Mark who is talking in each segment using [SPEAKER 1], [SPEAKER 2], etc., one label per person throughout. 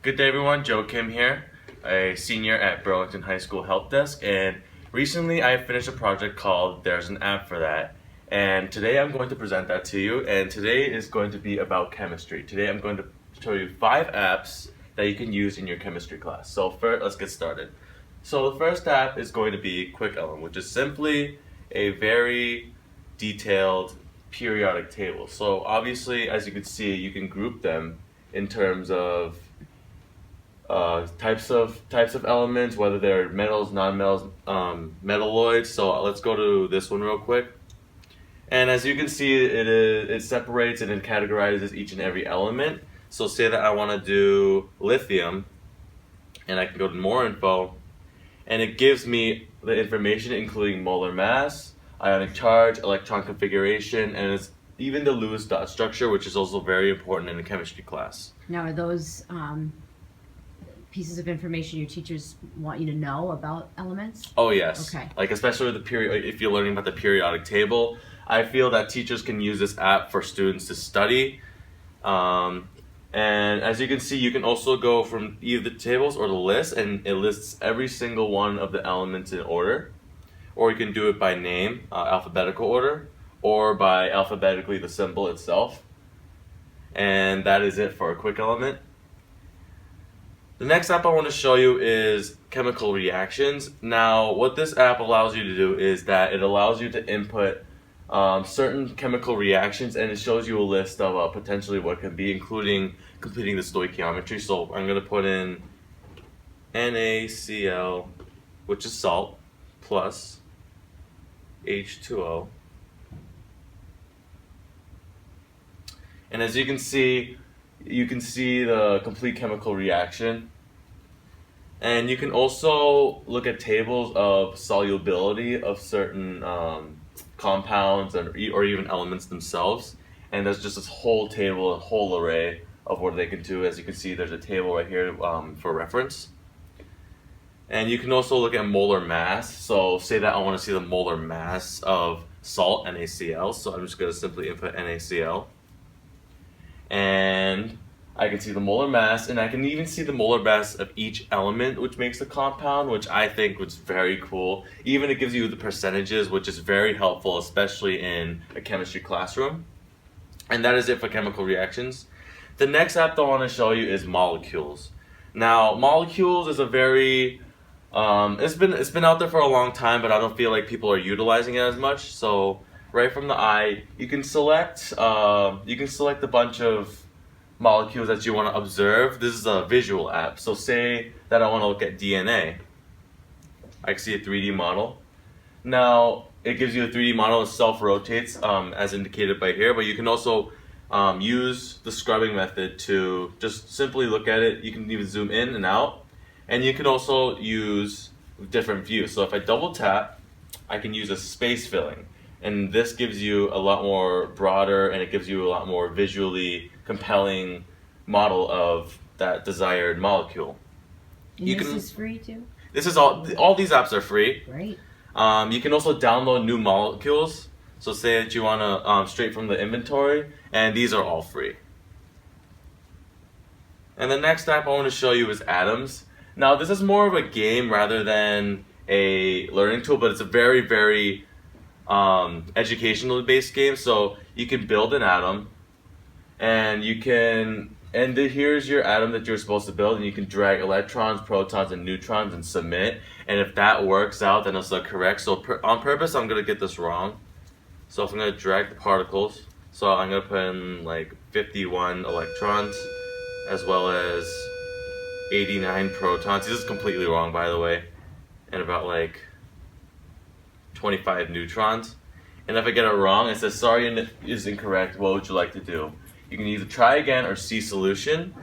[SPEAKER 1] Good day everyone, Joe Kim here, a senior at Burlington High School Help Desk, and recently I finished a project called There's an App for That, and today I'm going to present that to you, and today is going to be about chemistry. Today I'm going to show you 5 apps that you can use in your chemistry class. So first, let's get started. So the first app is going to be QuickElement, which is simply a very detailed periodic table. So obviously, as you can see, you can group them in terms of types of elements, whether they're metals, non-metals, metalloids. So let's go to this one real quick. And as you can see, it separates and it categorizes each and every element. So say that I want to do lithium, and I can go to more info, and it gives me the information including molar mass, ionic charge, electron configuration, and it's even the Lewis dot structure, which is also very important in a chemistry class.
[SPEAKER 2] Now, are those pieces of information your teachers want you to know about elements?
[SPEAKER 1] Oh yes.
[SPEAKER 2] Okay.
[SPEAKER 1] Like especially with the period, if you're learning about the periodic table, I feel that teachers can use this app for students to study. And as you can see, you can also go from either the tables or the list, and it lists every single one of the elements in order. Or you can do it by name, alphabetical order, or by alphabetically the symbol itself. And that is it for a QuickElement. The next app I want to show you is chemical reactions. Now, what this app allows you to do is that it allows you to input certain chemical reactions, and it shows you a list of potentially what can be, including completing the stoichiometry. So I'm going to put in NaCl, which is salt, plus H2O. And as you can see the complete chemical reaction. And you can also look at tables of solubility of certain compounds or even elements themselves. And there's just this whole table, a whole array of what they can do. As you can see, there's a table right here for reference. And you can also look at molar mass. So say that I want to see the molar mass of salt, NaCl. So I'm just going to simply input NaCl. And I can see the molar mass, and I can even see the molar mass of each element which makes the compound, which I think was very cool. Even it gives you the percentages, which is very helpful, especially in a chemistry classroom. And that is it for chemical reactions. The next app that I want to show you is molecules. Now, molecules is a very it's been out there for a long time, but I don't feel like people are utilizing it as much. So right from the eye, you can select a bunch of molecules that you want to observe. This is a visual app. So say that I want to look at DNA. I can see a 3D model. Now it gives you a 3D model. It self-rotates as indicated by here, but you can also use the scrubbing method to just simply look at it. You can even zoom in and out, and you can also use different views. So if I double tap, I can use a space filling. And this gives you a lot more broader, and it gives you a lot more visually compelling model of that desired molecule.
[SPEAKER 2] And this is free too?
[SPEAKER 1] This is all these apps are free.
[SPEAKER 2] Great.
[SPEAKER 1] You can also download new molecules. So say that you want to straight from the inventory, and these are all free. And the next app I want to show you is Atoms. Now this is more of a game rather than a learning tool, but it's a very, very educationally based game. So you can build an atom, and here's your atom that you're supposed to build, and you can drag electrons, protons, and neutrons and submit. And if that works out, then it's correct. So on purpose, I'm gonna get this wrong. So if I'm gonna drag the particles, so I'm gonna put in like 51 electrons as well as 89 protons. This is completely wrong, by the way, and about like 25 neutrons. And if I get it wrong, it says sorry is incorrect. What would you like to do? You can either try again or see solution.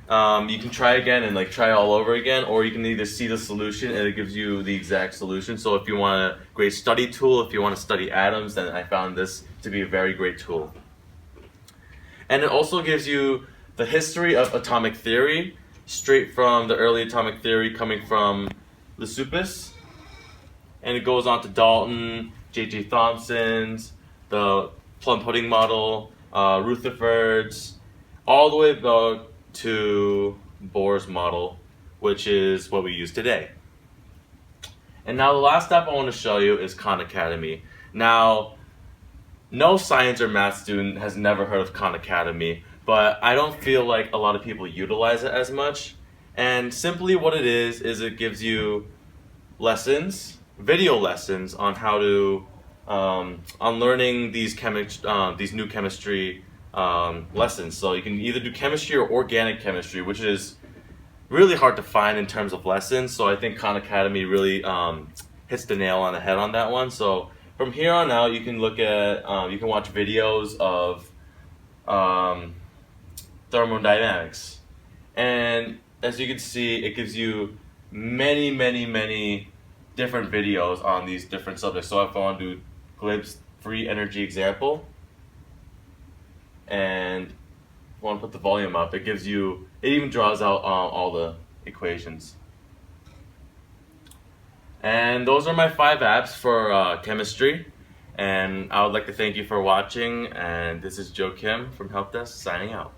[SPEAKER 1] You can try again and try all over again, or you can either see the solution and it gives you the exact solution. So if you want a great study tool, if you want to study atoms, then I found this to be a very great tool. And it also gives you the history of atomic theory, straight from the early atomic theory coming from Leucippus. And it goes on to Dalton, J.J. Thomson's, the plum pudding model, Rutherford's, all the way back to Bohr's model, which is what we use today. And now the last app I want to show you is Khan Academy. Now, no science or math student has never heard of Khan Academy, but I don't feel like a lot of people utilize it as much. And simply what it is it gives you lessons, video lessons on how to, on learning these new chemistry lessons. So you can either do chemistry or organic chemistry, which is really hard to find in terms of lessons. So I think Khan Academy really hits the nail on the head on that one. So from here on out, you can look at, you can watch videos of thermodynamics. And as you can see, it gives you many different videos on these different subjects. So if I want to do Gibbs free energy example, and if I want to put the volume up, it gives you, it even draws out all the equations. And those are my 5 apps for chemistry. And I would like to thank you for watching. And this is Joe Kim from Help Desk signing out.